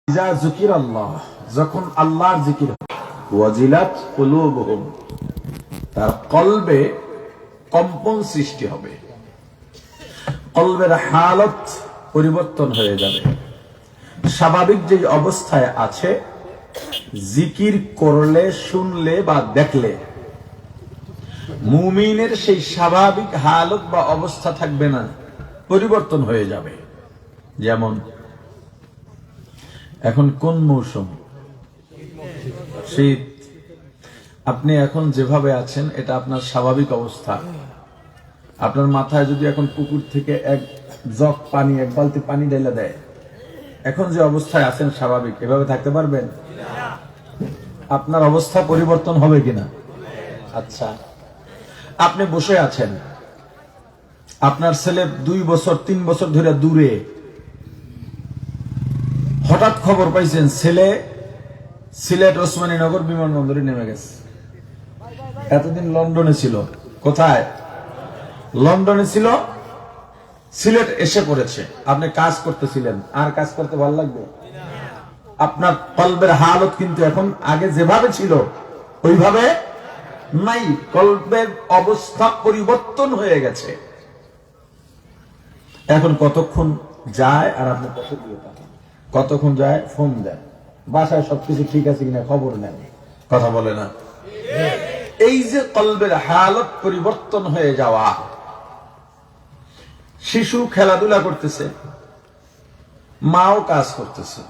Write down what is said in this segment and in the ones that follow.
ইজা যুকিরাল্লাহ, যখন আল্লাহর জিকির হবে, ওয়াজিলাত কুলুবুহুম, তার কলবে কম্পন সৃষ্টি হবে, কলবের হালত পরিবর্তন হয়ে যাবে। স্বাভাবিক যে অবস্থায় আছে, জিকির করলে, শুনলে বা দেখলে মুমিনের সেই স্বাভাবিক হালত বা অবস্থা থাকবে না, পরিবর্তন হয়ে যাবে। যেমন এখন কোন মৌসুম? শীত। আপনি এখন যেভাবে আছেন এটা আপনার স্বাভাবিক অবস্থা। আপনার মাথায় যদি এখন পুকুর থেকে এক জগ পানি, এক বালতি পানি ঢেলে দেয়, এখন যে অবস্থায় আছেন স্বাভাবিক, এভাবে থাকতে পারবেন? আপনার অবস্থা পরিবর্তন হবে কিনা? আচ্ছা, আপনি বসে আছেন, আপনার ছেলে 2 বছর 3 বছর ধরে দূরে, হঠাৎ খবর পাইছেন ছেলে সিলেট ওসমানীনগর বিমানবন্দরে নেমে গেছে। এতদিন লন্ডনে ছিল। কোথায়? লন্ডনে ছিল, সিলেট এসে পড়েছে। আপনি কাজ করতেছিলেন, আর কাজ করতে ভালো লাগবে? আপনার কলবের হালত কিন্তু এখন আগে যেভাবে ছিল ওইভাবে নাই, কলবের অবস্থা পরিবর্তন হয়ে গেছে। এখন কতক্ষণ যায় আর আপনি কত দিয়ে থাকেন, কতক্ষণ যায় ফোন দেন, বাসায় সবকিছু ঠিক আছে কিনা খবর নেন, কথা বলে না। এই যে কলবের হালত পরিবর্তন হয়ে যাওয়া। শিশু খেলাধুলা করতেছে, মাও কাজ করতেছে,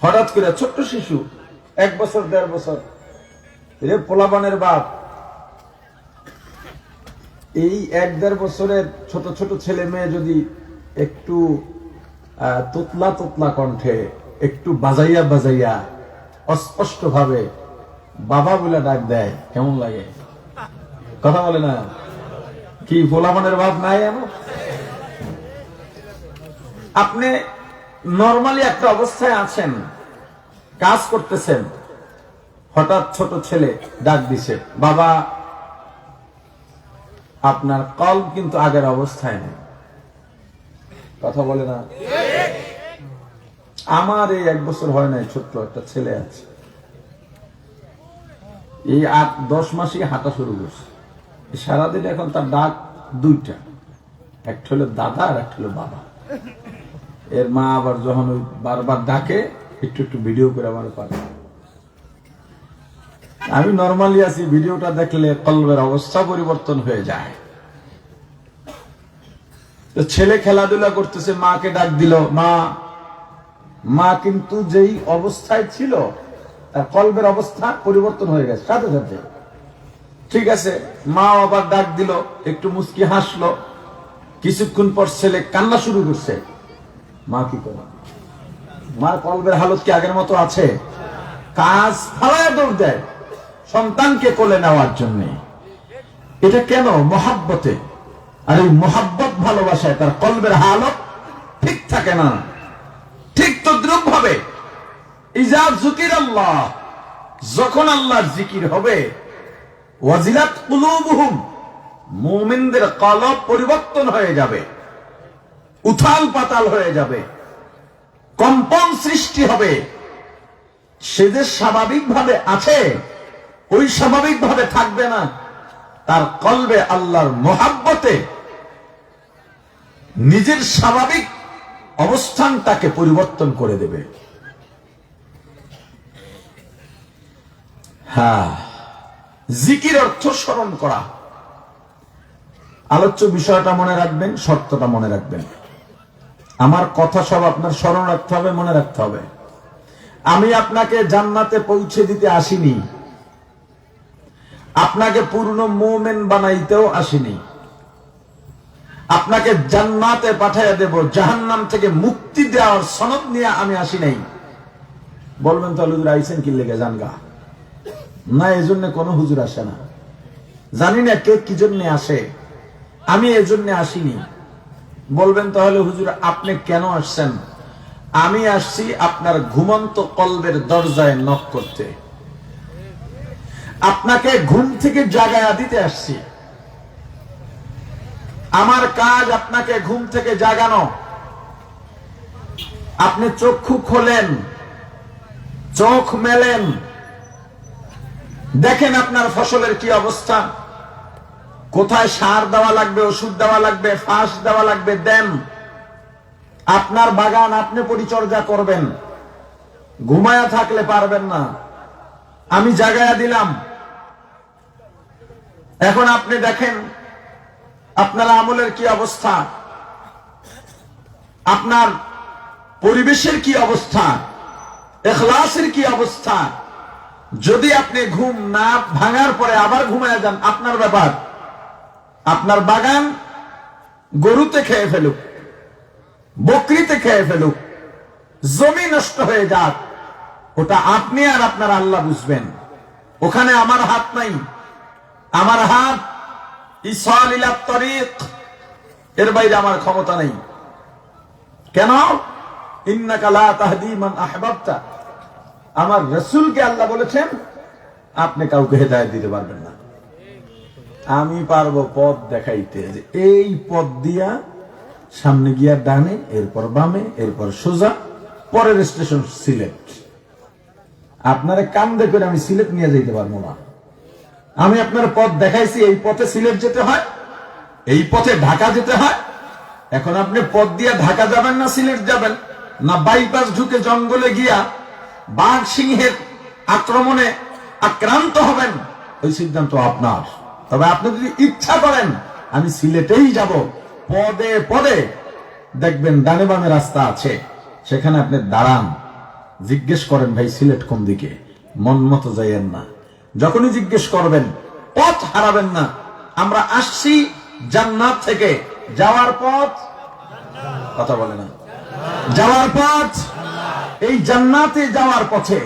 হঠাৎ করে ছোট্ট শিশু 1 বছর 1.5 বছর, পোলাপানের বাপ, এই 1-1.5 বছরের ছোট ছোট ছেলে মেয়ে যদি একটু তোতলা তোতলা কণ্ঠে, একটু বাজাইয়া বাজাইয়া অস্পষ্ট ভাবে বাবা বলে ডাক দেয়, কেমন লাগে? কথা বলে না? কি পোলাপানের বাপ নাই এমন? আপনি নরমালি একটা অবস্থায় আছেন, কাজ করতেছেন, হঠাৎ ছোট ছেলে ডাক দিছে বাবা, আপনার কলব কিন্তু আগের অবস্থায় নেই, কথা বলে না? আমার এই 1 বছর হয় নাই, ছোট্ট একটা ছেলে আছে, এই 8-10 মাসই হাঁটা শুরু করছে। সারাদিন এখন তার ডাক 2টা, একটা হলো দাদা আর একটা হলো বাবা। এর মা আবার যখন ওই বারবার ডাকে একটু একটু ভিডিও করে আমার পারে। আমি নরমালি আছি, ভিডিওটা দেখলে কলবের অবস্থা পরিবর্তন হয়ে যায়। তো ছেলে খেলাধুলা করতেছে, মাকে ডাক দিল, মা। মা কিন্তু যেই অবস্থায় ছিল তার কলবের অবস্থা পরিবর্তন হয়ে গেছে সাথে সাথে। ঠিক আছে, মা আবার ডাক দিল, একটু মুচকি হাসলো, কিছুক্ষণ পর ছেলে কান্না শুরু করছে। মা কি করে? মার কলবের হালত কি আগের মতো আছে? কাজ ফালায় দৌড় দেয় সন্তানকে কোলে নেওয়ার জন্য। এটা কেন? মহাব্বতে। আর এই মহাব্বত ভালোবাসায় তার কলবের হালত ঠিক থাকে না। ঠিক তদ্রুপ ভাবে ইজা যুকিরাল্লাহ, যখন আল্লাহর জিকির হবে, ওয়াজিলাত কুলুবুহুম, মুমিনদের কলব পরিবর্তন হয়ে যাবে, উথাল পাতাল হয়ে যাবে, কম্পন সৃষ্টি হবে। সে যে স্বাভাবিকভাবে আছে ওই স্বাভাবিকভাবে থাকবে না, তার কলবে আল্লাহর মহাব্বতে নিজের স্বাভাবিক অবস্থানটাকে পরিবর্তন করে দেবে। হ্যাঁ, জিকির অর্থ স্মরণ করা। আলোচ্য বিষয়টা মনে রাখবেন, শর্তটা মনে রাখবেন। আমার কথা সব আপনার স্মরণ রাখতে হবে, মনে রাখতে হবে। আমি আপনাকে জান্নাতে পৌঁছে দিতে আসিনি, আপনাকে পূর্ণ মুমিন বানাইতেও আসিনি। আপনাকে জান্নাতে পাঠাইয়া দেব, জাহান্নাম থেকে মুক্তি দেওয়ার সনদ নিয়ে আমি আসি নাই। বলবেন তো হুজুর আইছেন কি লেগে? জানগা না, এজন্য কোন হুজুর আসে না। জানি না কে কি জন্য আসে, আমি এজন্য আসিনি। বলবেন তাহলে হুজুর আপনি কেন আসছেন? আমি আসছি আপনার ঘুমন্ত কলবের দরজায় নক করতে, আপনাকে ঘুম থেকে জাগায়া দিতে আসছি। আমার কাজ আপনাকে ঘুম থেকে জাগানো। আপনি চক্ষু খোলেন, চোখ মেলেন, দেখেন আপনার ফসলের কি অবস্থা, কোথায় সার দেওয়া লাগবে, ওষুধ দেওয়া লাগবে, ফাঁস দেওয়া লাগবে, দেন। আপনার বাগান আপনি পরিচর্যা করবেন, ঘুমায়া থাকলে পারবেন না, আমি জাগায়া দিলাম। এখন আপনি দেখেন আপনার আমলের কি অবস্থা, আপনার পরিবেশের কি অবস্থা, ইখলাসের কি অবস্থা। যদি আপনি ঘুম না ভাঙার পরে আবার ঘুমায় যান, আপনার ব্যাপার। আপনার বাগান গরুতে খেয়ে ফেলুক, বকরিতে খেয়ে ফেলুক, জমি নষ্ট হয়ে যাক, ওটা আপনি আর আপনার আল্লাহ বুঝবেন। ওখানে আমার হাত নাই। আমার হাত ইসাল ইলা তরিক, এর বাইরে আমার ক্ষমতা নেই। কেন? ইন্নাকা লা তাহদি মান আহবাবতা, আমার রাসূলকে আল্লাহ বলেছেন আপনি কাউকে হেদায়েত দিতে পারবেন না। আমি পারবো পথ দেখাইতে, যে এই পথ দিয়া সামনে গিয়া ডানে, এরপর বামে, এরপর সোজা, পরের স্টেশন সিলেট। আপনারে কান্দে করে আমি সিলেট নিয়ে যেতে পারবো না। আমি আপনার পথ দেখাইছি, এই পথে সিলেট যেতে হয়, এই পথে ঢাকা যেতে হয়। এখন আপনি পথ দিয়ে ঢাকা যাবেন না সিলেট যাবেন, না বাইপাস ঢুকে জঙ্গলে গিয়া বাঘ সিংহের আক্রমণে আক্রান্ত হবেন, ওই সিদ্ধান্ত আপনার। তবে আপনি যদি ইচ্ছা করেন আমি সিলেটেই যাব, পদে পদে দেখবেন ডানে বামে রাস্তা আছে, সেখানে আপনি দাঁড়ান, জিজ্ঞেস করেন ভাই সিলেট কোন দিকে, মন মতো যাইয়েন না। যখনই জিজ্ঞেস করবেন পথ হারাবেন না। আমরা আসছি জান্নাত থেকে, যাওয়ার পথ, কথা বলে না, যাওয়ার পথ, এই জান্নাতে যাওয়ার পথে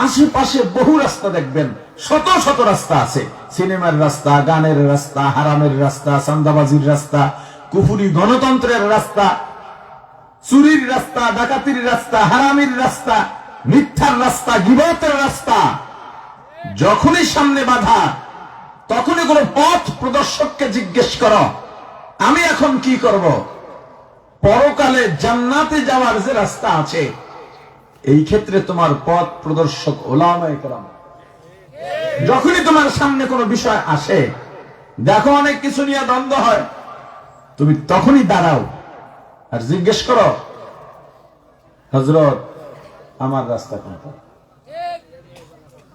আশেপাশে বহু রাস্তা দেখবেন, শত শত রাস্তা আছে। সিনেমার রাস্তা, গানের রাস্তা, হারামের রাস্তা, চাঁদাবাজির রাস্তা, কুফুরি গণতন্ত্রের রাস্তা, চুরির রাস্তা, ডাকাতির রাস্তা, হারামির রাস্তা, মিথ্যার রাস্তা, গীবতের রাস্তা। যখনই সামনে বাধা, তখনই কোন পথ প্রদর্শককে জিজ্ঞেস করো আমি এখন কি করব। পরকালে জান্নাতে যাওয়ার যে রাস্তা আছে, এই ক্ষেত্রে তোমার পথ প্রদর্শক উলামায়ে কেরাম। যখনই তোমার সামনে কোনো বিষয় আসে, দেখো অনেক কিছু নিয়ে দ্বন্দ্ব হয়, তুমি তখনই দাঁড়াও আর জিজ্ঞেস করো হযরত আমার রাস্তা কোনটা,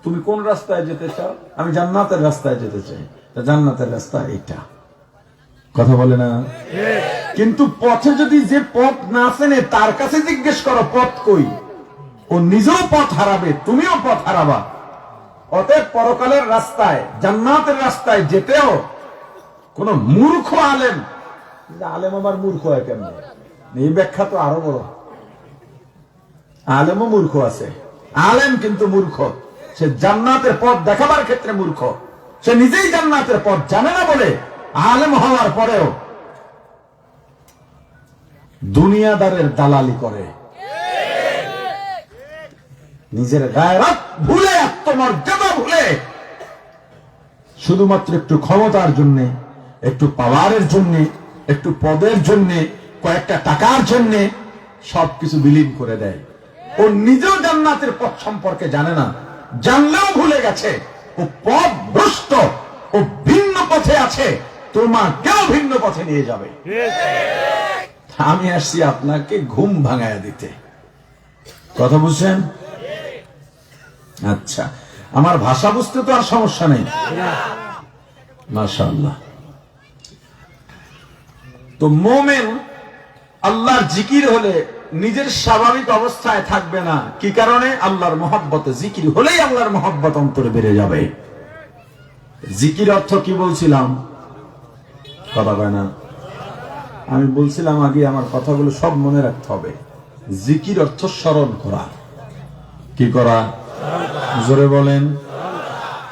তুমি কোন রাস্তায় যেতে চাও? আমি জান্নাতের রাস্তায় যেতে চাই। জান্নাতের রাস্তা এইটা, কথা বলে না। কিন্তু পথে যদি যে পথ না চেনে তার কাছে জিজ্ঞেস করো পথ কই, ও নিজেও পথ হারাবে, তুমিও পথ হারাবা। অতএব পরকালের রাস্তায়, জান্নাতের রাস্তায় যেতেও কোন মূর্খ আলেম, আলেম আবার মূর্খ হয় কেন, এই ব্যাখ্যা তো আরো বড়। আলেমও মূর্খ আছে, আলেম কিন্তু মূর্খ, সে জান্নাতের পথ দেখাবার ক্ষেত্রে মূর্খ। সে নিজেই জান্নাতের পথ জানে না বলে আলেম হওয়ার পরেও দুনিয়াদারের দালালি করে, নিজের গায়রাত ভুলে, আত্মমর্যাদা ভুলে, শুধুমাত্র একটু ক্ষমতার জন্য, একটু পাওয়ারের জন্য, একটু পদের জন্য, কয়েকটা টাকার জন্য সবকিছু বিলীন করে দেয়। ও নিজেও জান্নাতের পথ সম্পর্কে জানে না, জানলেও ভুলে গেছে। ও পথ ভ্রষ্ট, ও ভিন্ন পথে আছে, তোমাকেও ভিন্ন পথে নিয়ে যাবে। আমি আসছি আপনাকে ঘুম ভাঙায়া দিতে, কথা বুঝছেন? আচ্ছা, আমার ভাষা বুঝতে তো আর সমস্যা নেই, মাশাআল্লাহ। তো মোমেন আল্লাহর জিকির হলে নিজের স্বাভাবিক অবস্থায় থাকবে না। কি কারণে? আল্লাহর মহব্বতে, জিকির হলেই আল্লাহর মহব্বত অন্তরে বেড়ে যাবে। জিকির অর্থ কি বলছিলাম? কথা কয় না। আমি বলছিলাম আগে, আমার কথাগুলো সব মনে রাখতে হবে। জিকির অর্থ স্মরণ করা। কি করা? জোরে বলেন।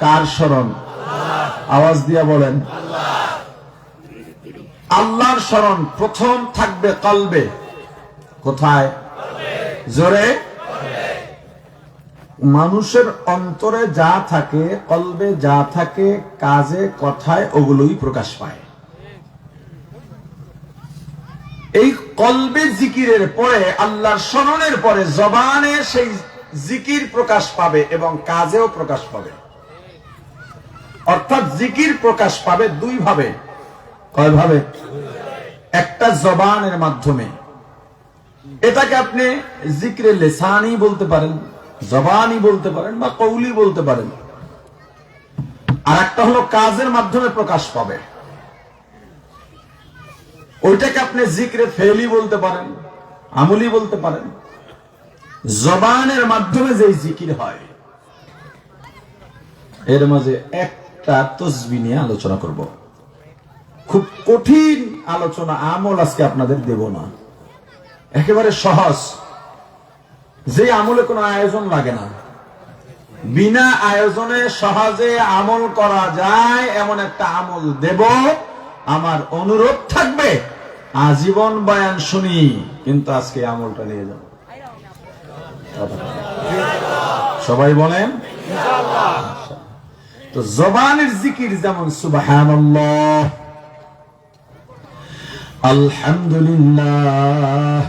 কার স্মরণ? আওয়াজ দিয়া বলেন। আল্লাহর স্মরণ প্রথম থাকবে কলবে। কোথায়? জোরে। মানুষের অন্তরে যা থাকে, কলবে যা থাকে, কাজে কথায় ওগুলোই প্রকাশ পায়। এই কলবে জিকিরের পরে, আল্লাহর স্মরণের পরে জবানে সেই জিকির প্রকাশ পাবে এবং কাজেও প্রকাশ পাবে। অর্থাৎ জিকির প্রকাশ পাবে দুই ভাবে। কয় ভাবে? একটা জবানের মাধ্যমে, এটাকে আপনি জিক্রে লিসানি বলতে পারেন, জবানি বলতে পারেন, বা কৌলি বলতে পারেন। আর একটা হলো কাজের মাধ্যমে প্রকাশ পাবে, ওইটাকে আপনি জিক্রে ফেলি বলতে পারেন, আমলি বলতে পারেন। জবানের মাধ্যমে যে জিকির হয়, এর মাঝে একটা তসবিহ নিয়ে আলোচনা করব। খুব কঠিন আলোচনা, আমল আজকে আপনাদের দেব না, একেবারে সহজ, যে আমলে কোনো আয়োজন লাগে না, বিনা আয়োজনে সহজে আমল করা যায় এমন একটা আমল দেব। আমার অনুরোধ থাকবে, আজীবন বয়ান শুনি, কিন্তু আজকে আমলটা নিয়ে যাব। সবাই বলেন ইনশাআল্লাহ। তো জবানের জিকির যেমন সুবহানাল্লাহ, আলহামদুলিল্লাহ,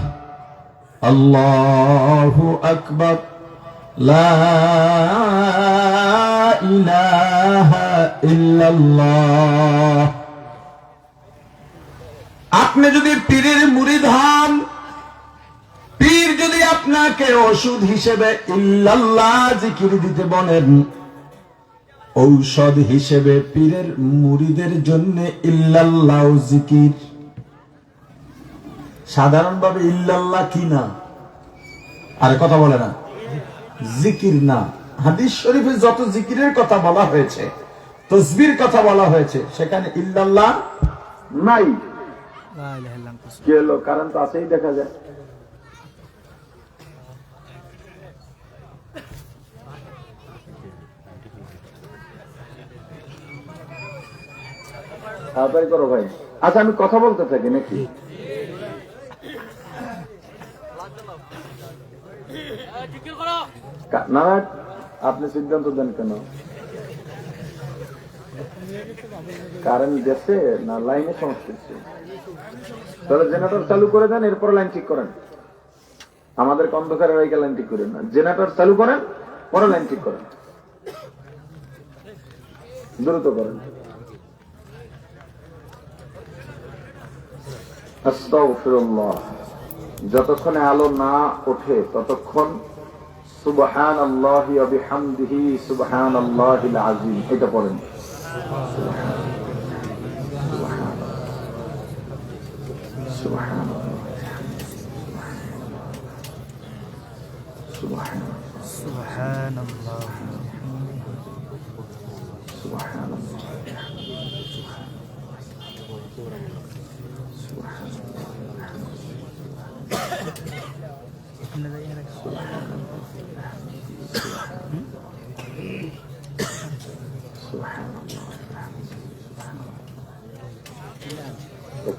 আল্লাহু আকবার, লা ইলাহা ইল্লাল্লাহ। আপনি যদি পীরের মুরিদ হন, পীর যদি আপনাকে ওষুধ হিসেবে ইল্লাল্লাহ জিকির দিতে বলেন, ঔষধ হিসেবে পীরের মুরিদের জন্য ইল্লাল্লাহ জিকির। সাধারণভাবে ইল্লাল্লাহ কি না? আরে কথা বলে না, জিকির না। হাদিস শরীফে যত জিকিরের কথা বলা হয়েছে, তাসবিহর কথা বলা হয়েছে, সেখানে ইল্লাল্লাহ নাই। কি হলো? কারণ তো আছেই, দেখা যায়। তাড়াতাড়ি করো ভাই। আচ্ছা, আমি কথা বলতে থাকি নাকি? না, আপনি সিদ্ধান্ত দেন কেন? কারেন্ট গেছে না লাইনে সমস্যা হচ্ছে? তাহলে জেনারেটর চালু করে দেন, এরপর লাইন ঠিক করেন। আমাদের অন্ধকারের রাইকে লাইন ঠিক করেন না, জেনারেটর চালু করেন, পরে লাইন ঠিক করেন, দ্রুত করেন। আস্তাগফিরুল্লাহ। যতক্ষণে আলো না ওঠে ততক্ষণ সুবহানাল্লাহি ওয়া বিহামদিহি সুবহানাল্লাহিল আযীম এটা পড়েন। সুবহানাল্লাহ, সুবহানাল্লাহ, সুবহানাল্লাহ, সুবহানাল্লাহ,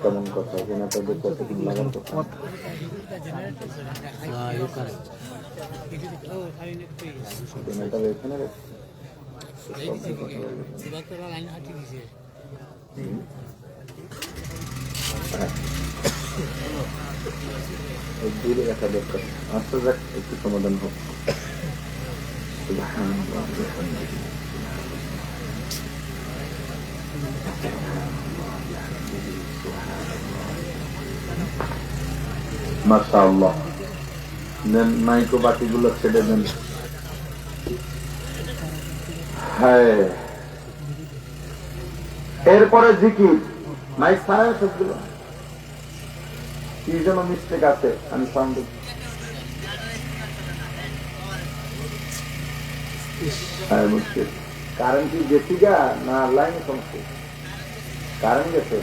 কেমন কথা, জেনারেটর কতদিন লাগার কথা? জেনারেটর এখানে দূরে রাখা দরকার। আচ্ছা যাক, একটু সমাধান হোক। মাশাআল্লাহ। দেন মাইক্রো বাতিগুলো ছেড়ে দেন। হ্যাঁ, এরপরে জিকির। মাইক ছাড়াই সবগুলো কি যেন মিস্টেক আছে, আমি সাউন্ড কারেন্ট কি গেছি গা না লাইনে সমস্যা? কারেন্ট গেছে।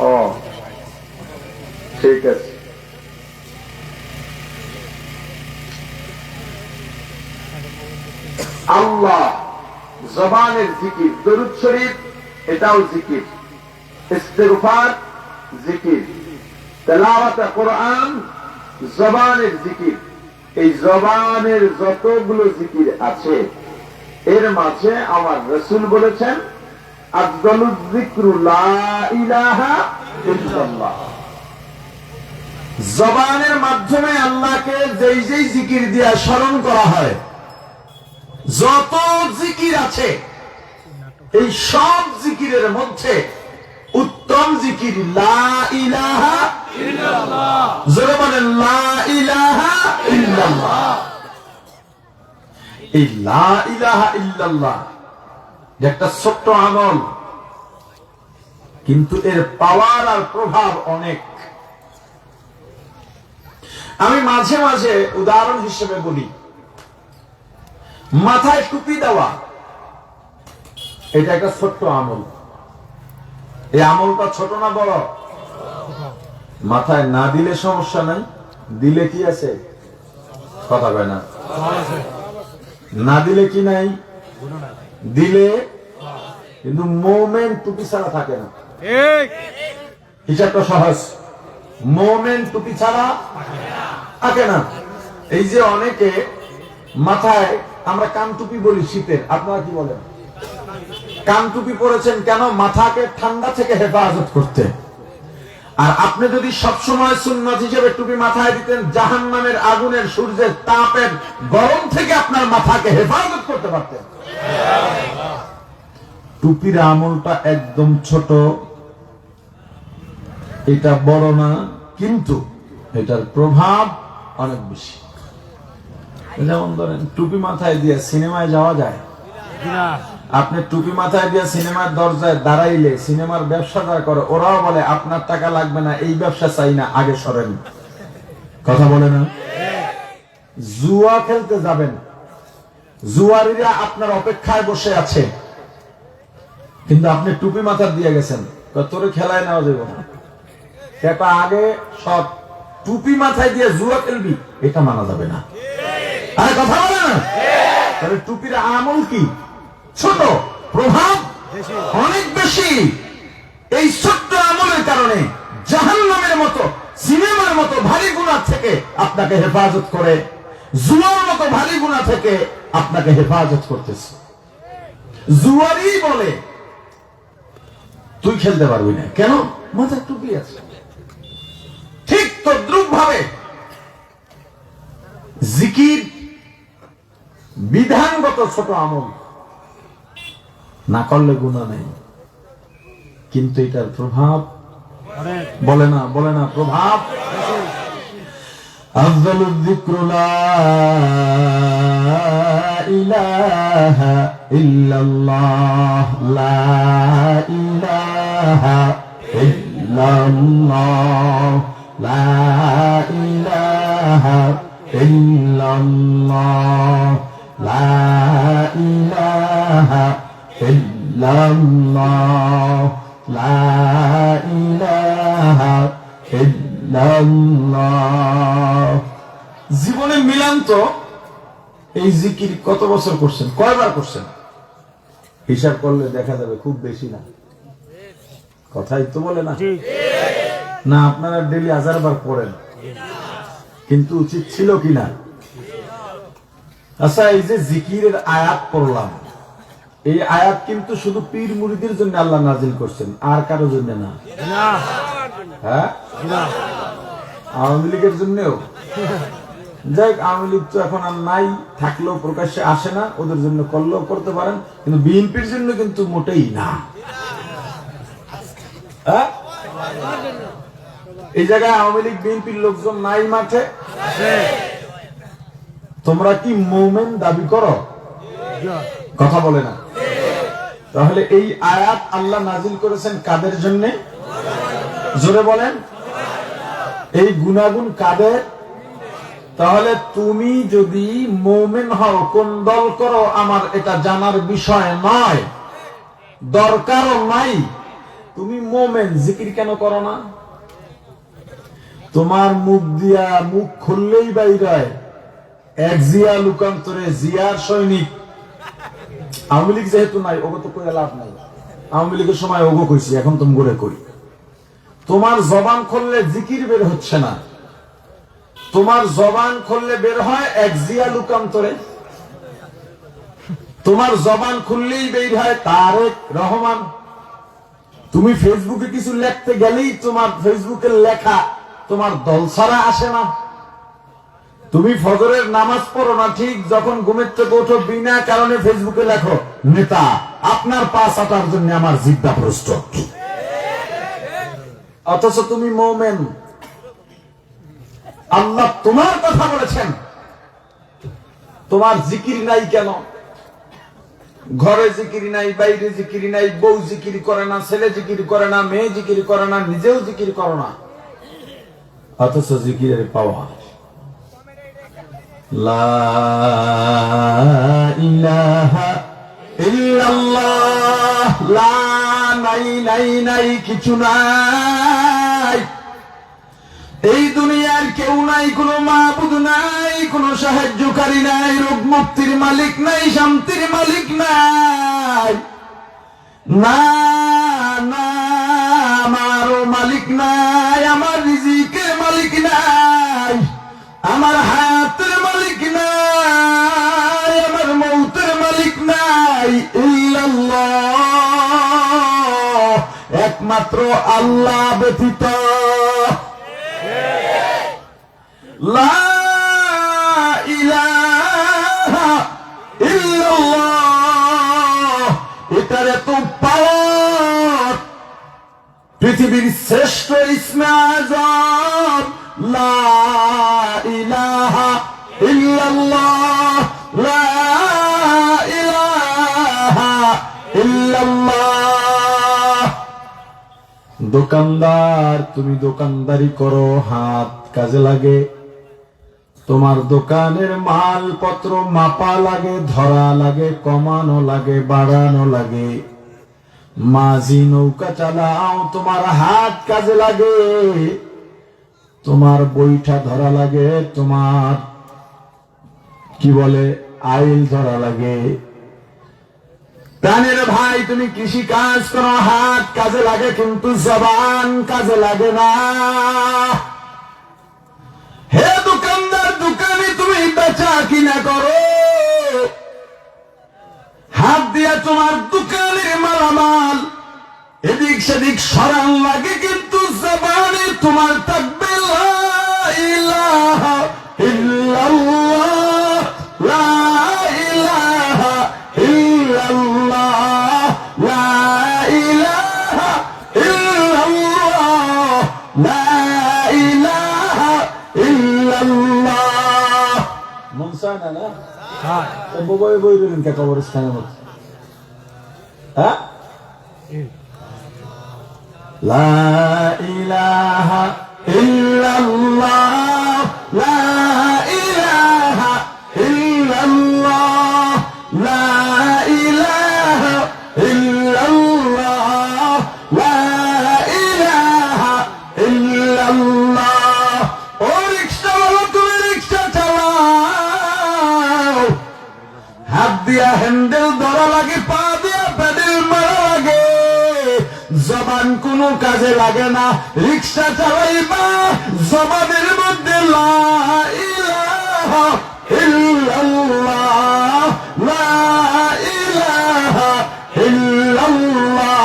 ও ঠিক আছে। আল্লাহ জবানের জিকির, দরুদ শরীফ এটাও জিকির, ইস্তিগফার জিকির, তেলাওয়াত কোরআন জবানের জিকির। এই জবানের যতগুলো জিকির আছে এর মাঝে আমার রাসূল বলেছেন, আফদালুয যিকরু লা ইলাহা ইল্লাল্লাহ। জবানের মাধ্যমে আল্লাহকে যেই যেই জিকির দিয়া স্মরণ করা হয়, যত জিকির আছে এই সব জিকিরের মধ্যে উত্তম জিকির লা ইলাহা ইল্লাল্লাহ। জোরে বলেন লা ইলাহা ইল্লাল্লাহ। এই লা ইলাহা ইল্লাল্লাহ একটা ছোট্ট আমল, কিন্তু এর পাওয়ার আর প্রভাব অনেক। আমি মাঝে মাঝে উদাহরণ হিসেবে বলি, মাথায় টুপি দেওয়া এটা একটা ছোট্ট আমল। এই আমলটা ছোট না বড়? মাথায় না দিলে সমস্যা নাই, দিলে কি আছে? কথা কয় না। না দিলে কি নাই? দিলে। কিন্তু মোমেন টুপি ছাড়া থাকে না। হিসাবটা সহজ, মোমেন টুপি ছাড়া থাকে না। এই যে অনেকে মাথায় আমরা কান টুপি বলি শীতের, আপনারা কি বলেন? কান টুপি পরেছেন কেন? মাথাকে ঠান্ডা থেকে হেফাজত করতে। আর আপনি যদি সবসময় সুন্নত হিসেবে টুপি মাথায় দিতেন, জাহান্নামের আগুনের সূর্যের তাপের গরম থেকে আপনার মাথাকে হেফাজত করতে পারতেন। টুপির আমলটা একদম ছোট, এটা বড় না, কিন্তু এটার প্রভাব অনেক বেশি। যেমন ধরেন টুপি মাথায় দিয়ে সিনেমায় যাওয়া যায়? আপনি টুপি মাথায় দিয়ে সিনেমার দরজায় দাঁড়াইলে সিনেমার ব্যবসা যারা করে ওরাও বলে আপনার টাকা লাগবে না, এই ব্যবসা চাই না, আগে সরেন। কথা বলে না? জুয়া খেলতে যাবেন, জুয়ারিরা আপনার অপেক্ষায় বসে আছে, কিন্তু আপনি টুপি মাথা দিয়ে গেছেন, তোরে খেলায় নেওয়া যাবে না। সেটা আগে সব টুপি মাথায় দিয়ে জুয়া খেলবি, এটা মানা যাবে না। আরে কথা বলে না? তাহলে টুপির আমল কি? ছোট, প্রভাব অনেক বেশি। এই ছোট্ট আমলের কারণে জাহান্নামের মতো, সিনেমার মতো ভারী গুনাহ থেকে আপনাকে হেফাজত করে, জুয়ার মতো ভারী গুনাহ থেকে আপনাকে হেফাজত করতেছে। জুয়ারি বলে তুই খেলতে পারবি না, কেন? মাথায় টুপি আছে। ঠিক তদ্রুপ ভাবে জিকির বিধানগত ছোট আমল, না করলে গুনাহ নেই, কিন্তু এটার প্রভাব বলে না প্রভাব। আফজালুল যিকরু লা ইলাহা ইল্লাল্লাহ, লা ইলাহা ইল্লাল্লাহ, লা ইলাহা ইল্লাল্লাহ, লা ইলাহা ইল্লাল্লাহ, লা ইলাহা ইল্লাল্লাহ। জীবনে মিলান তো এই জিকির কত বছর করছেন, কয়বার করছেন? হিসাব করলে দেখা যাবে খুব বেশি না। কথাই তো বলে না? না, আপনারা ডেলি 1000 বার পড়েন, কিন্তু উচিত ছিল কিনা? আচ্ছা, এই যে জিকিরের আয়াত পড়লাম, এই আয়াত কিন্তু শুধু পীর মুরিদের জন্য আল্লাহ নাজিল করছেন, আর কারোর জন্য না। হ্যাঁ, আওয়ামী লীগের জন্যও। যাই হোক, আওয়ামী লীগ তো এখন আর নাই, থাকলেও প্রকাশ্যে আসে না, ওদের জন্য করলেও করতে পারেন, কিন্তু বিএনপির জন্য কিন্তু মোটেই না। হ্যাঁ, এই জায়গায় আওয়ামী লীগ বিএনপির লোকজন নাই মাঠে। তোমরা কি মুমিন দাবি করো? কথা বলে না। তাহলে এই আয়াত আল্লাহ নাজিল করেছেন কাদের জন্য? জোরে বলেন। এই গুনাগুন কাদের? তাহলে তুমি যদি মুমিন হও, কোন দল করো আমার এটা জানার বিষয় নয়, দরকারও নাই। তুমি মুমিন, জিকির কেন করো না? তোমার মুখ দিয়া, মুখ খুললেই বাইরে হয় এক জিয়া লুকান্তরে জিয়ার সৈনিক। আওয়ামী লীগ যেহেতু নাই, ওগো তো করে লাভ নাই। আওয়ামী লীগের সময় ওগো কইছি, এখন তুমি করে করি। তোমার জবান খুললে জিকির বের হচ্ছে না, তোমার জবান খুললে বের হয় এক জিয়া লুকান্তরে। তোমার জবান খুললেই বের হয় তারেক রহমান। তুমি ফেসবুকে কিছু লিখতে গেলেই তোমার ফেসবুকের লেখা তোমার দল ছাড়া আসে না। তুমি ফজরের নামাজ পড়ো না ঠিক, যখন ঘুমের থেকে ওঠো বিনা কারণে ফেসবুকে লেখো নেতা আপনার পা চাটার জন্য আমার জিহ্বা প্রস্তুত। অথচ তুমি মুমিন, আল্লাহ তোমার কথা বলেছেন, তোমার জিকির নাই কেন? ঘরে জিকির নাই, বাইরে জিকির নাই, বউ জিকির করে না, ছেলে জিকির করে না, মেয়ে জিকির করে না, নিজেও জিকির করো না, অথচ জিকিরের পাওয়ার। লা ইলাহা ইল্লাল্লাহ, লা নাই নাই নাই, কিছু নাই। এই দুনিয়ার কেউ নাই, কোন মাবুদ নাই, কোন সাহায্যকারী নাই, রোগ মুক্তির মালিক নাই, শান্তির মালিক নাই, না না আমারও মালিক নাই, আমার রিজিকের মালিক নাই, আমার হাতের মালিক নাই, আমার মৌতের মালিক নাই, ইল্লাল্লাহ, একমাত্র আল্লাহ ব্যতীত। লা ইলাহা ইল্লাল্লাহ, এটার এত পাওয়ার, পৃথিবীর শ্রেষ্ঠ ইসমে আযম লা ইলাহা ইল্লাল্লাহ, লা ইলাহা ইল্লাল্লাহ। দোকানদার, তুমি দোকানদারি করো, হাত কাজে লাগে, তোমার দোকানের মালপত্র মাপা লাগে, ধরা লাগে, কমানো লাগে, বাড়ানো লাগে। মাঝি নৌকা চালাও, তোমার হাত কাজে লাগে, তোমার বৈঠা ধরা লাগে, তোমার কি বলে আইল ধরা লাগে। প্রাণের ভাই, তুমি কৃষি কাজ করো, হাত কাজে লাগে, কিন্তু জবান কাজে লাগে না। হে দোকানদার, দোকানে তুমি বেচা কিনা করো, হাত দিয়া তোমার দোকানের মালামাল এদিক সেদিক সরান লাগে, কিন্তু জবানে তোমার থাকবে লা ইলাহা ইল্লাল্লাহ, লা ইলাহা ইল্লাল্লাহ, লা ইলাহা ইল্লাল্লাহ, লা ইলাহা ইল্লাল্লাহ। মন চায় না না? হ্যাঁ, বই বই রইলেন কে কবরস্থানের মধ্যে? হ্যাঁ, লা ইলাহা ইল্লাল্লাহ, লা ইলাহা ইল্লাল্লাহ, লা ইলাহা ইল্লাল্লাহ, লা ইলাহা ইল্লাল্লাহ। ও রিকশা বাবা, তুমি রিকশা চালাও, হাত দিয়া হ্যান্ডেল ধরা লাগে, পা দিয়া প্যাডেল মারা লাগে, জবান কোনো কাজে লাগে না। রিকশা চালাইবা, জবানের মধ্যে লা ইলাহা ইল্লাল্লাহ, লা ইলাহা ইল্লাল্লাহ,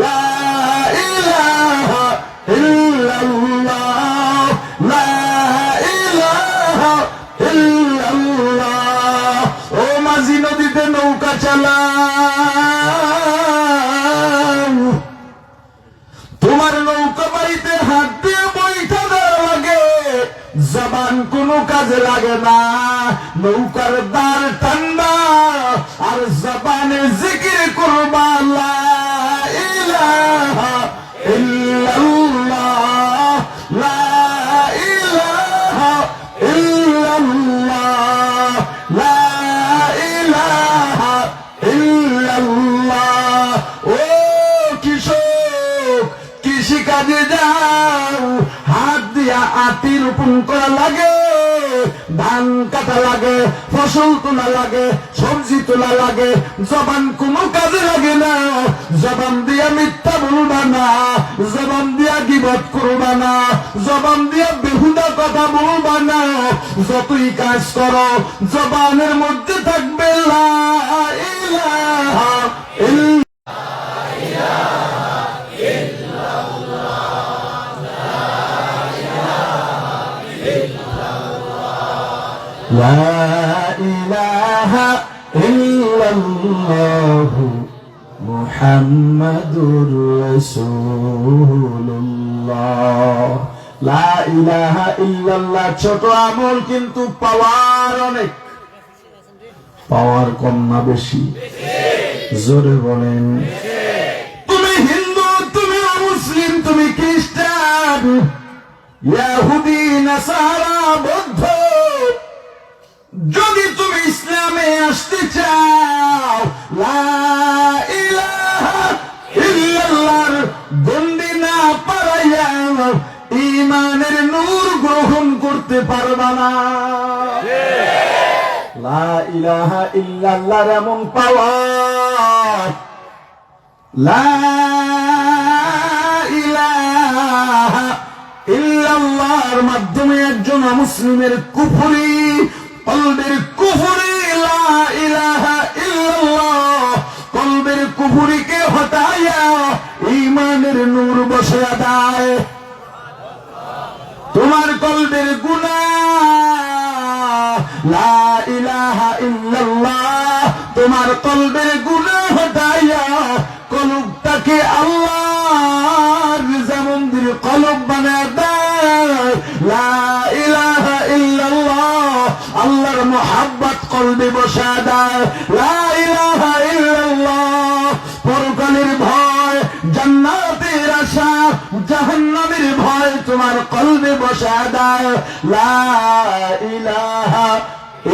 লা ইলাহা ইল্লাল্লাহ, লা ইলাহা ইল্লাল্লাহ। ও মাঝি, নদীতে নৌকা চালাও, তোমার নৌকা বাড়িতে হাত দিয়ে বৈঠা দেওয়া লাগে, জবান কোনো কাজে লাগে না, নৌকার দ্বার ঠান্ডা, আর জবানে জিকির করবা লা ইলাহা ইল্লাল্লাহ, লা ইলাহা ইল্লাল্লাহ, লা ইলাহা ইল্লাল্লাহ। ও কৃষক, কৃষি কাজে যাও, হাত দিয়া আটি রোপণ করা লাগে, ধান কাটা লাগে, ফসল তোলা লাগে, সবজি তোলা লাগে, জবান কোনো কাজে লাগে না। জবান দিয়া মিথ্যা বলবা না, জবান দিয়া গীবত করবা না, জবান দিয়া বেহুদা কথা বলবা না। যতই কাজ করো, জবানের মধ্যে থাকবে লা ইলাহা ইল্লাল্লাহ। লা ইলাহা ইল্লাল্লাহু মুহাম্মাদুর রাসূলুল্লাহ। লা ইলাহা ইল্লাল্লাহ ছোট আমল, কিন্তু পাওয়ার অনেক। পাওয়ার কম না বেশি? জোরে বলেন। তুমি হিন্দু, তুমি মুসলিম, তুমি খ্রিস্টান, ইহুদি, নাসারা, বৌদ্ধ, যদি তুমি ইসলামে আসতে চাও, লা ইলাহা ইল্লাল্লাহর গণ্ডি না পারাইয়া ঈমানের নূর গ্রহণ করতে পারবা না। লা ইলাহা ইল্লাল্লাহর এমন পাওয়ার, লা ইলাহা ইল্লাল্লাহর মাধ্যমে একজন মুসলিমের কুফরি, কলবের কুফরি, লা ইলাহা ইল্লাল্লাহ কলবের কুফরিকে হটাইয়া ঈমানের নূর বসায়া দেয়। তোমার কলবের গুনাহ, লা ইলাহা ইল্লাল্লাহ তোমার কলবের গুনাহ হটাইয়া কলবটাকে আল্লাহর রিজামন্দির কলব বানায় দেয়। লা ইলাহা ইল্লাল্লাহ আল্লাহর মুহাব্বত কলবে বসায় দেয়। লা ইলাহা ইল্লাল্লাহ পরকালের ভয়, জান্নাতের আশা, জাহান্নামের ভয় তোমার কলবে বসায় দেয়। লা ইলাহা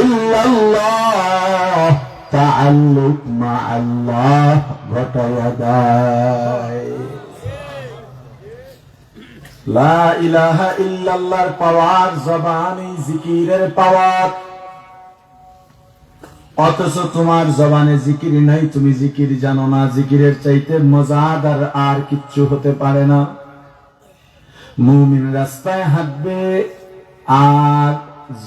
ইল্লাল্লাহ তাআল্লুক মা আল্লাহ ঘটায়া দেয়। লা ইলাহা ইল্লাল্লাহর পাওয়ার, জবানে জিকিরের পাওয়ার, অথচ তোমার জবানে জিকির নাই, তুমি জিকির জানো না। জিকিরের চাইতে মজাদার আর কিচ্ছু হতে পারে না। মুমিন রাস্তায় হাঁটবে আর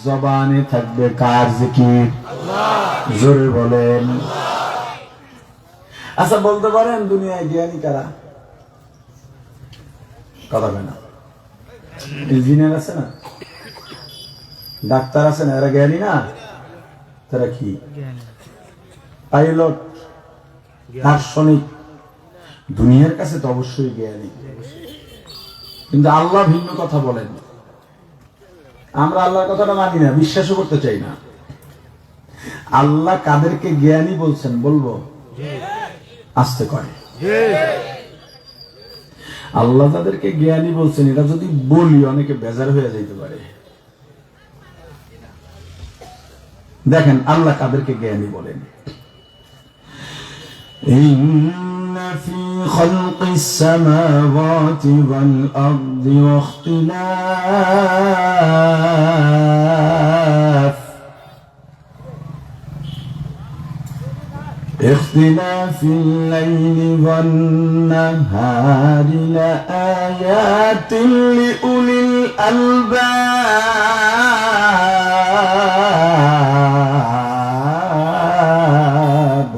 জবানে থাকবে কার জিকির? জোরে বলেন। আচ্ছা বলতে পারেন দুনিয়ায় জ্ঞানী কারা? কথা বলে না। ইঞ্জিনিয়ার আছে না, ডাক্তার আছে না, এরা জ্ঞানী না? তারা কি? পাইলট, দার্শনিক, দুনিয়ার কাছে তো অবশ্যই জ্ঞানী। কিন্তু আল্লাহ ভিন্ন কথা বলেন। আমরা আল্লাহর কথাটা মানি না, বিশ্বাসও করতে চাই না। আল্লাহ কাদেরকে জ্ঞানী বলছেন বলবো? আসতে করে আল্লাহ তাদেরকে জ্ঞানী বলছেন, এটা যদি বলি অনেকে বেজার হয়ে যাইতে পারে। দেখেন আল্লাহ কাদেরকে জ্ঞানী বলেন। ইন্না ফি খালকিস সামাওয়াতি ওয়াল আরদি واختلاف الليل والنهار لآيات لأولي الألباب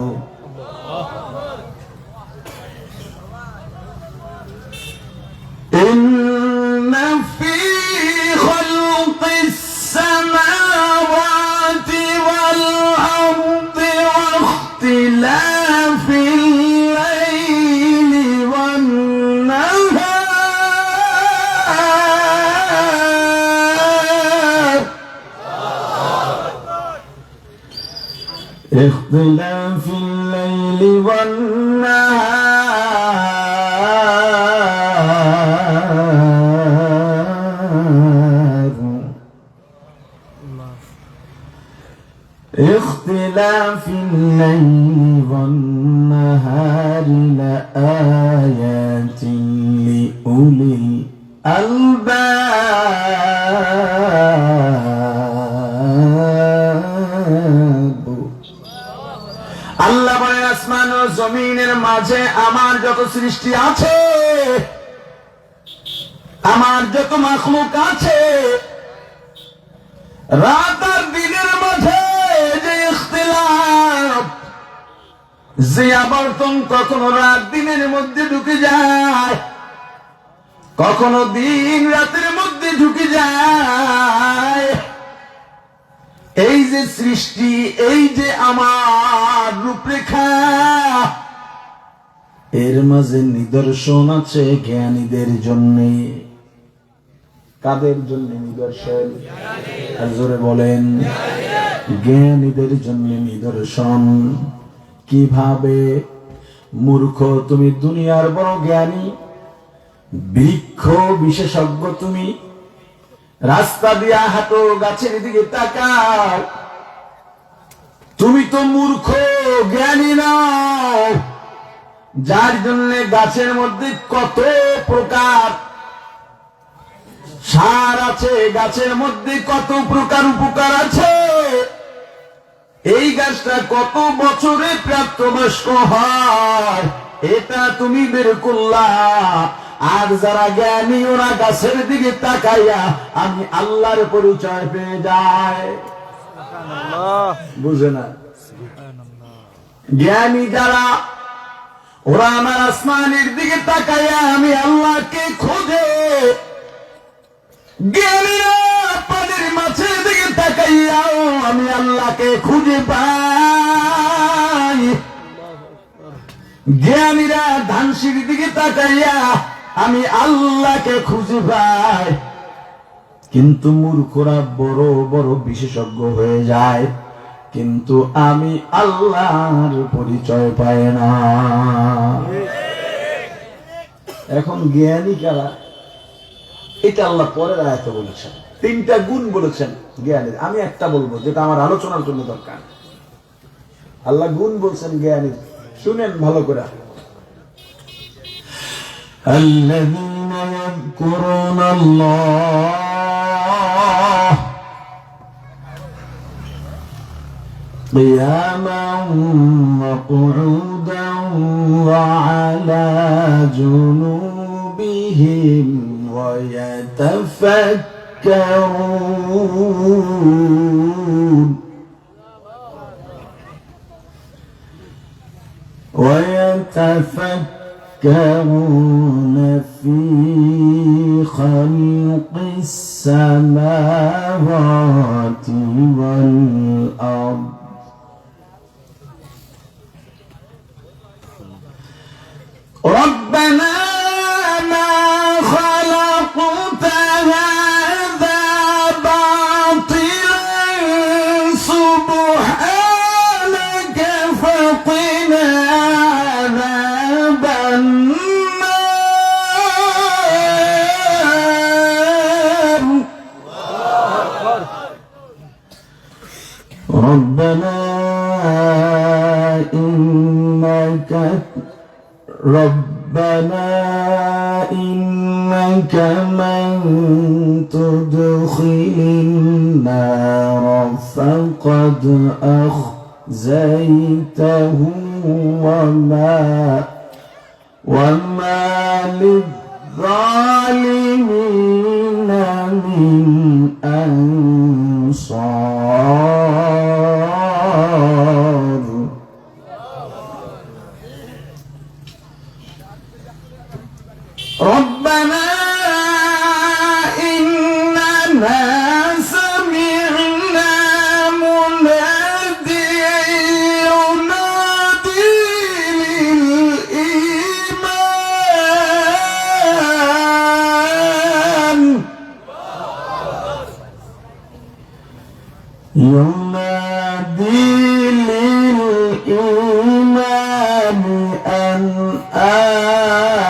إن في خلق السماوات والأرض واختلاف الليل والنهار اختلاف الليل والنهار اختلاف الليل والنهار لآيات لأولي الألباب আল্লাহ বলেন আসমান ও জমিনের মাঝে আমার যত সৃষ্টি আছে, আমার যত মাখলুক আছে, রাত আর দিনের মাঝে যে ইখতিলাফ, যে আবর্তন, কখনো রাত দিনের মধ্যে ঢুকে যায়, কখনো দিন রাতের মধ্যে ঢুকে যায়, এই যে সৃষ্টি, এই যে আমার রূপরেখা, এর মাঝে নিদর্শন আছে জ্ঞানীদের জন্য। কাদের জন্য নিদর্শন? জোরে বলেন। জ্ঞানীদের জন্য নিদর্শন। কিভাবে? মূর্খ তুমি দুনিয়ার বড় জ্ঞানী, বৃক্ষ বিশেষজ্ঞ তুমি, রাস্তা দিয়া হাঁটো, গাছের দিকে তাকাও, তুমি তো মূর্খ, জ্ঞানী নাও। যার জন্য গাছের মধ্যে কত প্রকার সার আছে, গাছের মধ্যে কত প্রকার উপকার আছে, এই গাছটা কত বছরে প্রাপ্তবয়স্ক হয়, এটা তুমি বের করলা। আর যারা জ্ঞানী ওরা গাছের দিকে তাকাইয়া আমি আল্লাহর পরিচয় পেয়ে যায়। বুঝে না? জ্ঞানী যারা ওরা আমার আসমানের দিকে তাকাইয়া আমি আল্লাহকে খোঁজে। জ্ঞানীরা পানির মাছের দিকে তাকাইয়াও আমি আল্লাহকে খুঁজে পাই। জ্ঞানীরা ধানসির দিকে তাকাইয়া আমি আল্লাহকে খুঁজে পাই। কিন্তু মূর্খরা বড় বড় বিশেষজ্ঞ হয়ে যায়, কিন্তু আমি আল্লাহর পরিচয় পাই না। এখন জ্ঞানী কারা? এটা আল্লাহ পরের আয়াতে বলেছেন। তিনটা গুণ বলেছেন জ্ঞানীর। আমি একটা বলবো যেটা আমার আলোচনার জন্য দরকার। আল্লাহ গুণ বলছেন জ্ঞানীর, শুনেন ভালো করে। আল্লাযীনা ইয়াযকুরুনাল্লাহ কিয়ামান ওয়া কুউদান ওয়া আলা জুনুবিহিম ويتفكرون في خلق السماوات والأرض ربنا ما خلقت هذا باطلا سبحانك فقنا عذاب النار ربنا إنك من تدخل النار فقد أخزيته وما للظالمين من أنصار ربنا إننا سمعنا مناديا ينادي للإيمان أن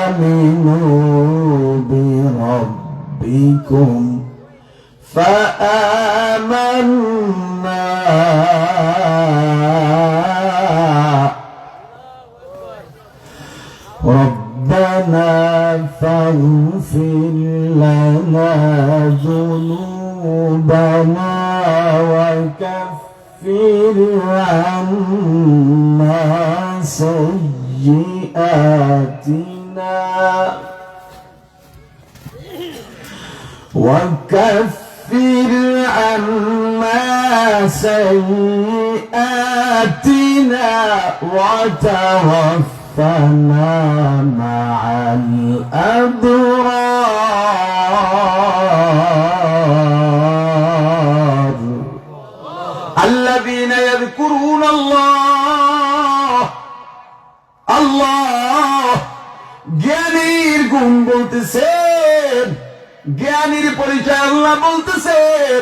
آمنوا بربكم فآمنا ربنا فاغفر لنا ذنوبنا وكفر عنا سيئاتنا وكفر عنا سيئاتنا وتوفنا مع الأبرار আল্লাযীনা ইয়াযকুরুনাল্লাহ, আল্লাহ জ্ঞানীর গুণ বলতেছেন, জ্ঞানীর পরিচয় আল্লাহ বলতেছেন।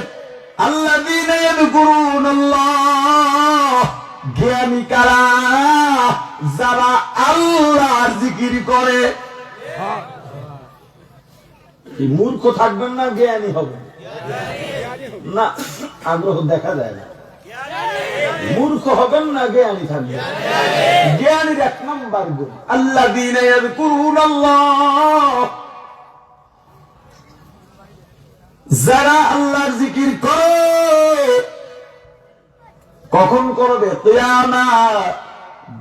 আল্লাযীনা ইয়াযকুরুনাল্লাহ, জ্ঞানী কারা? যারা আল্লাহর জিকির করে। এই মূর্খ থাকবেন না জ্ঞানী হবে না, আগ্রহ দেখা যায় না। মূর্খ হবেন না জ্ঞানী থাকবেন। জ্ঞানীর এক নাম্বার গুণ আল্লাযীনা ইয়াযকুরুনাল্লাহ, যারা আল্লাহর জিকির করে। কখন করবে? কিয়ামত,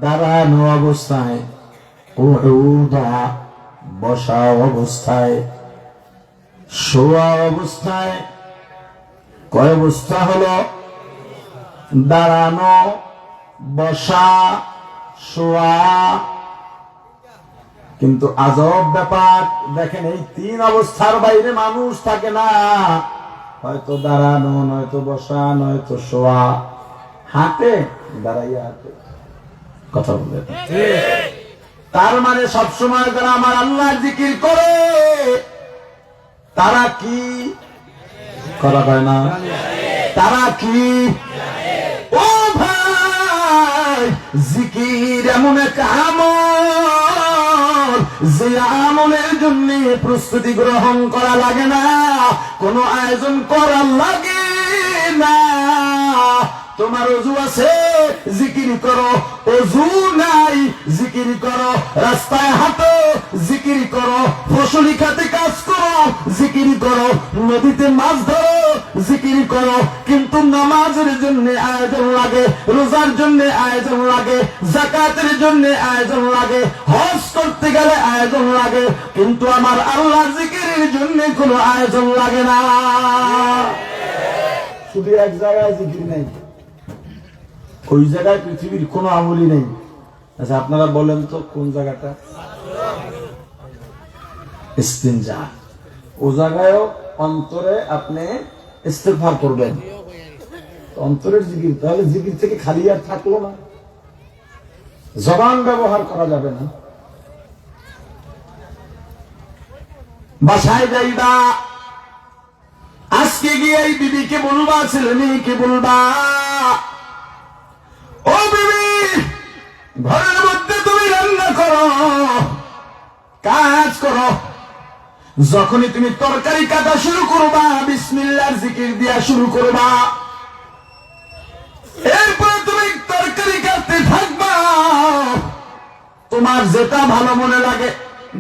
দাঁড়ানো অবস্থায়, কুউদা বসা অবস্থায়, শোয়া অবস্থায়। কয় অবস্থা হলো? দাঁড়ানো, বসা, শোয়া। কিন্তু আজব ব্যাপার দেখেন, এই তিন অবস্থার বাইরে মানুষ থাকে না। হয়তো দাঁড়ানো, নয়তো বসা, নয়তো শোয়া। হাঁটে, দাঁড়াইয়া হাঁটে। কথা বলে তার মানে সবসময় যারা আমার আল্লাহর জিকির করে তারা কি করা হয় না? তারা কি? ও ভাই, জিকির এমন এক আমল, যে আমলের জন্য প্রস্তুতি গ্রহণ করা লাগে না, কোনো আয়োজন করা লাগে না। তোমার ওযু আছে, জিকির করো। ওযু নাই, জিকির করো। রাস্তায় হাঁটো, জিকির করো। ফসলি খাতে কাজ করো, জিকির করো। নদীতে মাছ ধরো, জিকির করো। কিন্তু নামাজের জন্য আয়োজন লাগে, রোজার জন্য আয়োজন লাগে, যাকাতের জন্য আয়োজন লাগে, হজ করতে গেলে আয়োজন লাগে। কিন্তু আমার আল্লাহর জিকিরের জন্য কোনো আয়োজন লাগে না। শুধু এক জায়গায় জিকির নেই, ওই জায়গায় পৃথিবীর কোনো আমলই নেই। আচ্ছা, আপনারা বলেন তো কোন জায়গাটা? ইস্তিনজা। ও জায়গায়ও অন্তরে আপনি ইস্তেগফার করবেন, অন্তরের জিকির। তাহলে জিকির থেকে খালি আর থাকলো না, জবান ব্যবহার করা যাবে না। বাসায় যাইবা, আজকে গিয়ে এই বিবিকে বলবা, ছেলে মেয়েকে বলবা, ও বিবি, ঘরের মধ্যে তুমি রান্না করো, কাজ করো। যখনই তুমি তরকারি কাটা শুরু করবা, বিসমিল্লাহর জিকির দিয়া শুরু করবা। এরপর তুমি তরকারি কাটতে থাকবা। তোমার যেটা ভালো মনে লাগে,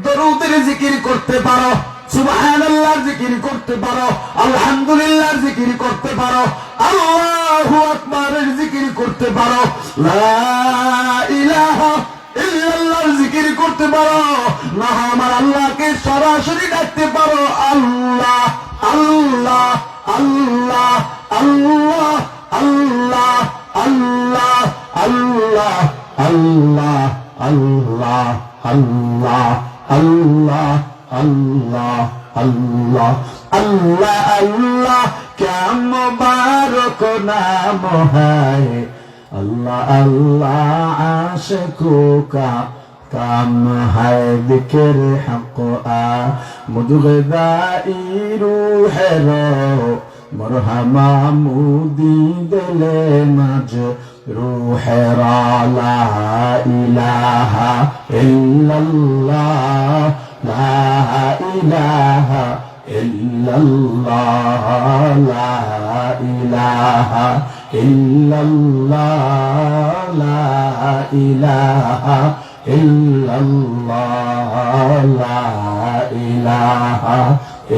দরুদের জিকির করতে পারো, সুবহানাল্লাহর জিকির করতে পারো, আলহামদুলিল্লাহর জিকির করতে পারো, আল্লাহু আকবারের জিকির করতে পারো, লা ইলাহা ইল্লাল্লাহর জিকির করতে পারো। না আমার আল্লাহকে সরাসরি ডাকতে পারো, আল্লাহ আল্লাহ আল্লাহ আল্লাহ আল্লাহ আল্লাহ আল্লাহ আল্লাহ আল্লাহ আল্লাহ আল্লাহ আল্লাহ আল্লাহ আল্লাহ আল্লাহ क्या मुबारक नाम है अल्लाह अल्लाह आशिकों का काम है जिक्र हक मुदगदाई रूह रो मरहमा मुदी दिले मज रूह रा ला इलाहा इल्लल्लाह ला इलाहा इल्लल्लाह ला इलाहा इल्लल्लाह ला इलाहा इल्लल्लाह ला इलाहा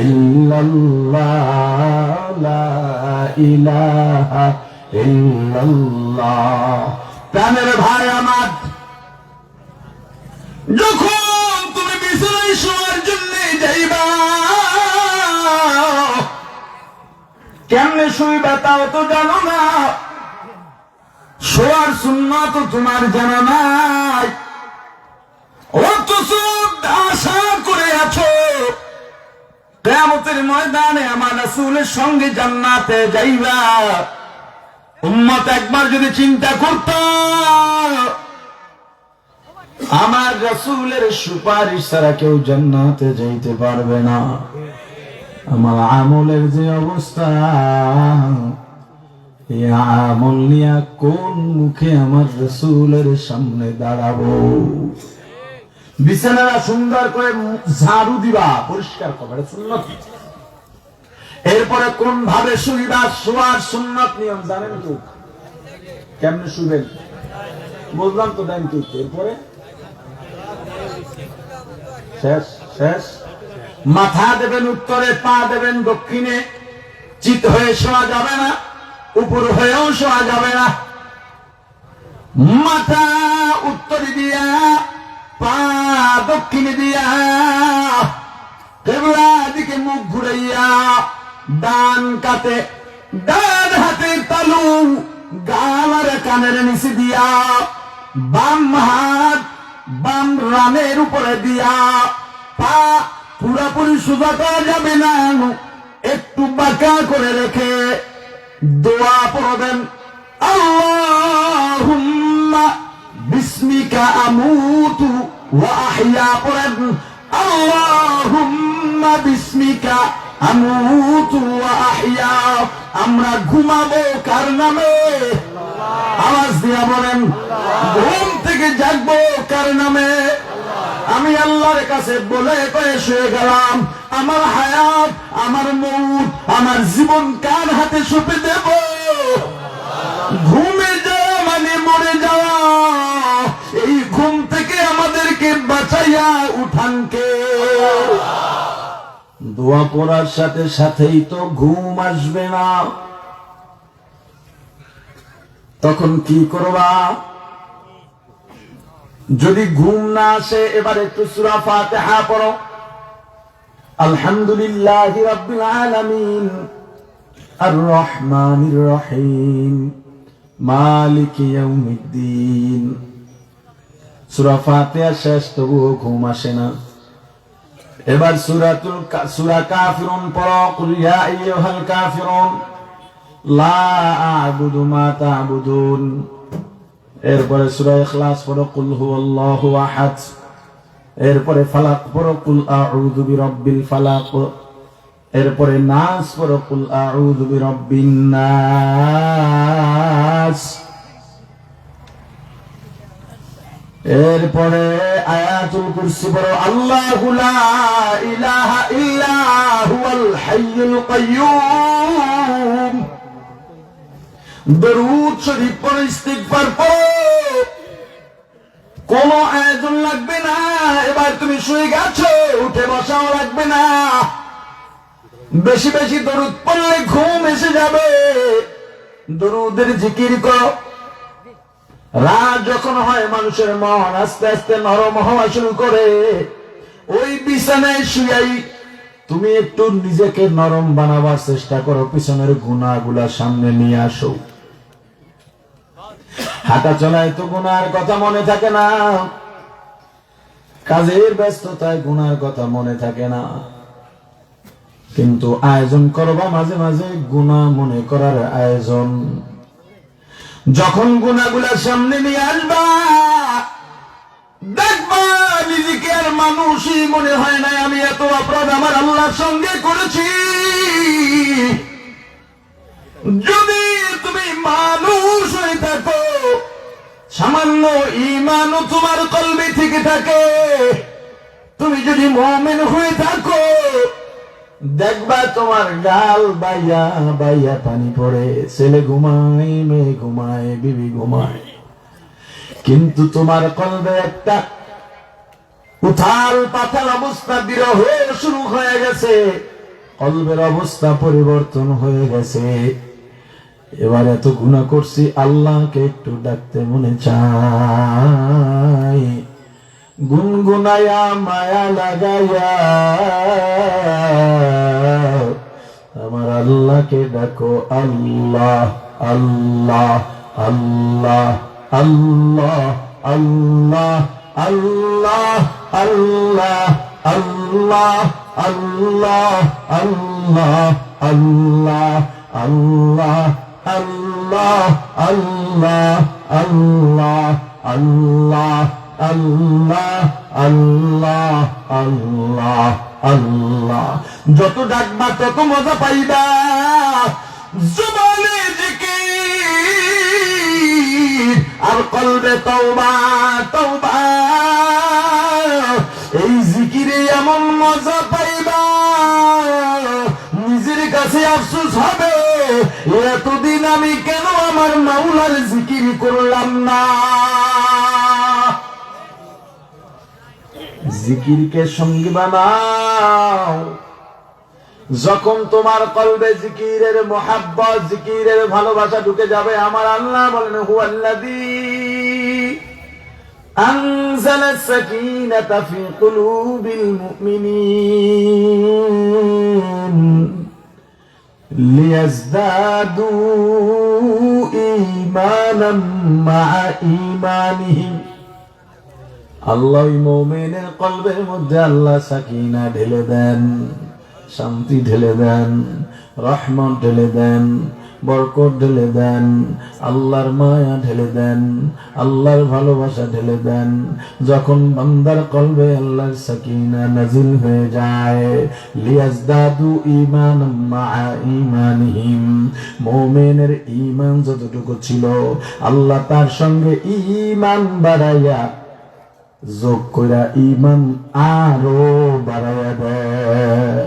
इल्लल्लाह ला इलाहा इल्लल्लाह। প্রাণের ভাই আমার, যখন তুমি বিছানায় শোয়ার জন্য যাইবা, কেমনে শুইবা তাও তো জানো না, শোয়ার সুন্নাত তো তোমার জানা নাই, অথচ আশা করে আছো কিয়ামতের ময়দানে আমার রাসূলের সঙ্গে জান্নাতে যাইবা। উম্মত একবার যদি চিন্তা করত আমার রাসূলের সুপারিশ ছাড়া কেউ জান্নাতে যাইতে পারবে না, আমার আমলের যে অবস্থা, এই আমল নিয়া কোন মুখে আমার রাসূলের সামনে দাঁড়াবো? বিছানা সুন্দর করে ঝাড়ু দিবা, পরিষ্কার করবে, সুন্নত। এরপরে কোন ভাবে শুইবা, শোয়ার সুন্নত নিয়ম জানেন তো? কেমনে শুবেন বুঝলাম তো, দেন কি? এরপরে শেষ শেষ মাথা দেবেন উত্তরে, পা দেবেন দক্ষিণে, চিত হয়ে শোয়া যাবে না, উপর হয়েও শোয়া যাবে না। মাথা উত্তরে দিয়া, পা দক্ষিণে দিয়া, কেবলা দিকে মুখ ঘুরাইয়া, ডান কাতে ডান হাতের তালু গাল আর কানের নিচে দিয়া, বাম হাত বাম রানের উপরে দিয়া, পা পুরাপুরি সোজা করা যাবে না, একটু বাঁকা করে রেখে দোয়া পড়বেন। আল্লাহুম্মা বিসমিকা আমুতু ওয়া আহইয়া পড়েন। আল্লাহুম্মা বিসমিকা আমুতু ওয়া আহইয়া। আমরা ঘুমাবো কার নামে? আওয়াজ দিয়া বলেন। ঘুম থেকে জাগবো কার নামে? আমি আল্লাহর কাছে বলে কয়ে শুয়ে গেলাম, আমার হায়াত, আমার মউত, আমার জীবন কার হাতে সঁপে দেব? ঘুমে যাওয়া মানে মরে যাওয়া। এই ঘুম থেকে আমাদেরকে বাঁচাইয়া উঠান কে? দোয়া পড়ার সাথে সাথেই তো ঘুম আসবে না, তখন কি করবা? যদি ঘুম না আসে, এবার একটু সূরা ফাতিহা পড়ো। আলহামদুলিল্লাহি রাব্বিল আলামিন আর রহমানির রহিম মালিকি ইয়াউমিদ্দিন। সূরা ফাতিহা শেষ, তবুও ঘুম আসে না। এবার সূরা কাফিরুন পড়ো। কুল ইয়া আইয়ুহাল কাফিরুন লা আ'বুদু মা তা'বুদুন। এরপরে সূরা ইখলাস পড়ো, কুল হুয়াল্লাহু আহাদ। এরপরে ফালাক পড়ো, কুল আউযু বিরাব্বিল ফালাক। এরপরে নাস পড়ো, কুল আউযু বিরাব্বিন নাস। এরপরে আয়াতুল কুরসি পড়ো, আল্লাহু লা ইলাহা ইল্লা হুয়াল হাইয়ুল কাইয়্যুম। দরুদ শরীফ পড়ো, ইস্তিগফার পড়ো। কোন আয়োজন লাগবে না। এবার তুমি শুয়ে গেছো, উঠে বসাও লাগবে না। বেশি বেশি দরুদ পড়লে ঘুম এসে যাবে। দরুদের জিকির করো। রাত যখন হয়, মানুষের মন আস্তে আস্তে নরম হওয়া শুরু করে। ওই বিছানায় শুয়াই তুমি একটু নিজেকে নরম বানাবার চেষ্টা করো। পিছনের গুনাহগুলা সামনে নিয়ে আসো। হাঁটা চলায় তো গুনার কথা মনে থাকে না, কাজের ব্যস্ততায় গুনার কথা মনে থাকে না, কিন্তু আয়োজন করবা মাঝে মাঝে গুনাহ মনে করার আয়োজন। যখন গুনাহগুলা সামনে নিয়ে আসবা, দেখবা নিজেকে আর মানুষই মনে হয় না। আমি এত অপরাধ আমার আল্লাহর সঙ্গে করেছি। যদি তুমি মানুষ হয়ে থাকো, সামান্য ঈমানও তোমার কলবে থেকে থাকে, তুমি যদি মুমিন হয়ে থাকো, দেখবা তোমার গাল বাইয়া বাইয়া পানি পড়ে। ছেলে ঘুমায়, মেয়ে ঘুমায়, বিবি ঘুমায়, কিন্তু তোমার কলবে একটা উথাল পাথাল অবস্থা বিরহ শুরু হয়ে গেছে। কলবের অবস্থা পরিবর্তন হয়ে গেছে। এবার এত গুনাহ করছি, আল্লাহকে একটু ডাকতে মনে চায়। গুনগুনায়া মায়া লাগাইয়া আমার আল্লাহকে ডাকো। আল্লাহ আল্লাহ আল্লাহ আল্লাহ আল্লাহ আল্লাহ আল্লাহ আল্লাহ আল্লাহ আল্লাহ আল্লাহ আল্লাহ আল্লাহ আল্লাহ আল্লাহ আল্লাহ আল্লাহ আল্লাহ আল্লাহ আল্লাহ। যত ডাকবা তত মজা পাইবা। জবানে জিকির আর কলবে তওবা তওবা। এই জিকিরে এমন মজা পাইবা, নিজের কাছে আফসোস হবে, এতদিন আমি কেন আমার মাওলার জিকির করলাম না। জিকিরকে সঙ্গী বানাও। যখন তোমার কলবে জিকিরের মোহাব্বত, জিকিরের ভালোবাসা ঢুকে যাবে, আমার আল্লাহ বলেন হুয়াল্লাযী আনজালাস সাকিনাতা ফি কুলুবিল মুমিনিন লিয়াজদাদু ঈমানাম মা'a ঈমানিহিম। আল্লাহ মুমিনের কলবের মধ্যে আল্লাহ সাকিনা ঢেলে দেন, শান্তি ঢেলে দেন, রহমত ঢেলে দেন, বরকত ঢেলে দেন, আল্লাহর মায়া ঢেলে দেন, আল্লাহর ভালোবাসা ঢেলে দেন। যখন বান্দার কলবে আল্লাহর সাকিনা নাজিল হয়ে যায়, লিয়াজদাদু ঈমানাম মা'a ঈমানিহিম, মুমিনের ঈমান যতটুকু ছিল আল্লাহ তার সঙ্গে ঈমান বাড়াইয়া যোগ কইরা ঈমান আরো বাড়াইয়া দেয়।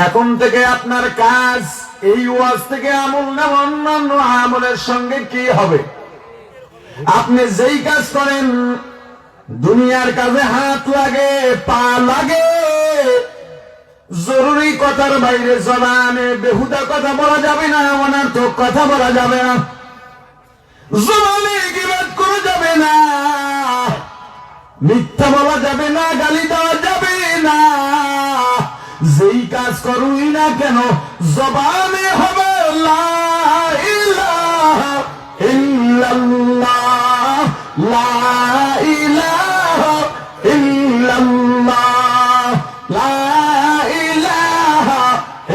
এখন থেকে আপনার কাজ এই ওয়াজ থেকে আমল নেওয়া, অন্যান্য আমলের সঙ্গে কি হবে? আপনি যেই কাজ করেন, দুনিয়ার কাজে হাত লাগে, পা লাগে, জরুরি কথার বাইরে জবানে বেহুদা কথা বলা যাবে না, অনর্থক কথা বলা যাবে না, জবানে গীবত করা যাবে না, মিথ্যা বলা যাবে না, গালি দেওয়া যাবে না। যেই কাজ করুই না কেন জবানে হবে লা ইলাহা ইল্লাল্লাহ, লা ইলাহা ইল্লাল্লাহ, লা ইলাহা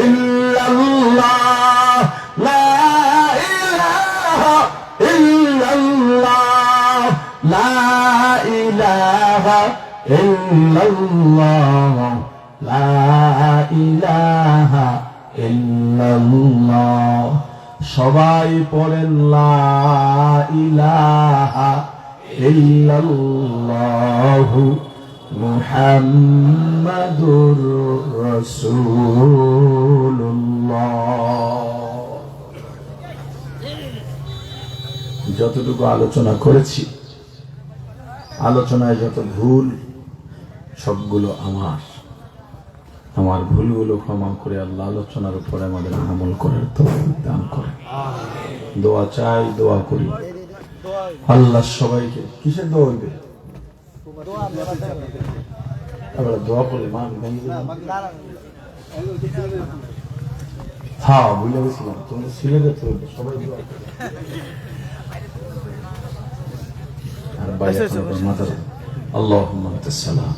ইল্লাল্লাহ, লা ইলাহা ইল্লাল্লাহ, লা ইলাহা ইল্লাল্লাহ, লা ইলাহা ইল্লাল্লাহ। সবাই পড়েন লা ইলাহা ইল্লাল্লাহু মুহাম্মাদুর রাসূলুল্লাহ। যতটুকু আলোচনা করেছি, আলোচনায় যত ভুল সবগুলো আমার ভুলগুলো ক্ষমা করে আল্লাহ আলোচনার উপরে আমাদের আমল করার তৌফিক দান করেন। দোয়া চাই, দোয়া করি। আল্লাহ সবাইকে কিসের দোয়া হইবে? দোয়া করে মান হ্যাঁ বুঝে গেছিলাম, তুমি ছেলেদের তো সবাই আর বাইরে মাথা। আল্লাহুম্মা আনতাস সালাম।